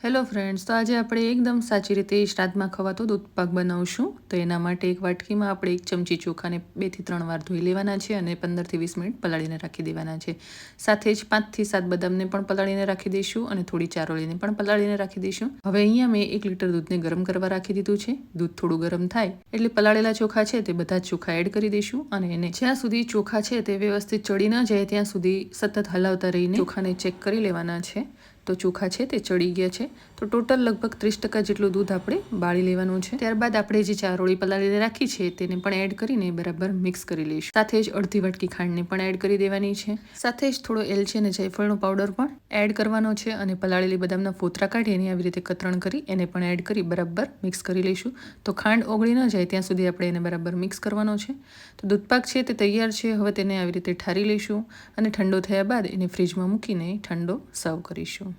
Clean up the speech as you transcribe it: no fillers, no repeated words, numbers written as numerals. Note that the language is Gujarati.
હેલો ફ્રેન્ડ્સ, તો આજે આપણે એકદમ સાચી રીતે શ્રાદ્ધમાં ખવાતો દૂધ પાક બનાવશું. તો એના માટે એક વાટકીમાં આપણે 1 ચમચી ચોખાને 2 થી 3 વાર ધોઈ લેવાના છે અને 15 થી 20 મિનિટ પલાળીને રાખી દેવાના છે. સાથે જ 5 થી 7 બદામને પણ પલાળીને રાખી દઈશું અને થોડી ચારોળીને પણ પલાળીને રાખી દઈશું. હવે અહીંયા મેં 1 લીટર દૂધને ગરમ કરવા રાખી દીધું છે. દૂધ થોડું ગરમ થાય એટલે પલાળેલા ચોખા છે તે બધા જ ચોખા એડ કરી દઈશું અને એને જ્યાં સુધી ચોખા છે તે વ્યવસ્થિત ચડી ન જાય ત્યાં સુધી સતત હલાવતા રહીને ચોખાને ચેક કરી લેવાના છે. તો ચોખા છે તે ચડી ગયા છે. તો ટોટલ લગભગ 30% જેટલું દૂધ આપણે બાળી લેવાનું છે. ત્યારબાદ આપણે જે ચારોળી પલાળીને રાખી છે તેને પણ એડ કરીને બરાબર મિક્સ કરી લઈશું. સાથે જ અડધી વાટકી ખાંડને પણ એડ કરી દેવાની છે. સાથે જ થોડો એલચી અને જાયફળનો પાવડર પણ એડ કરવાનો છે અને પલાળેલી બદામના ફોતરા કાઢી એની આવી રીતે કતરણ કરી એને પણ એડ કરી બરાબર મિક્સ કરી લઈશું. તો ખાંડ ઓગળી ન જાય ત્યાં સુધી આપણે એને બરાબર મિક્સ કરવાનો છે. તો દૂધપાક છે તે તૈયાર છે. હવે તેને આવી રીતે ઠારી લઈશું અને ઠંડો થયા બાદ એને ફ્રીજમાં મૂકીને ઠંડો સર્વ કરીશું.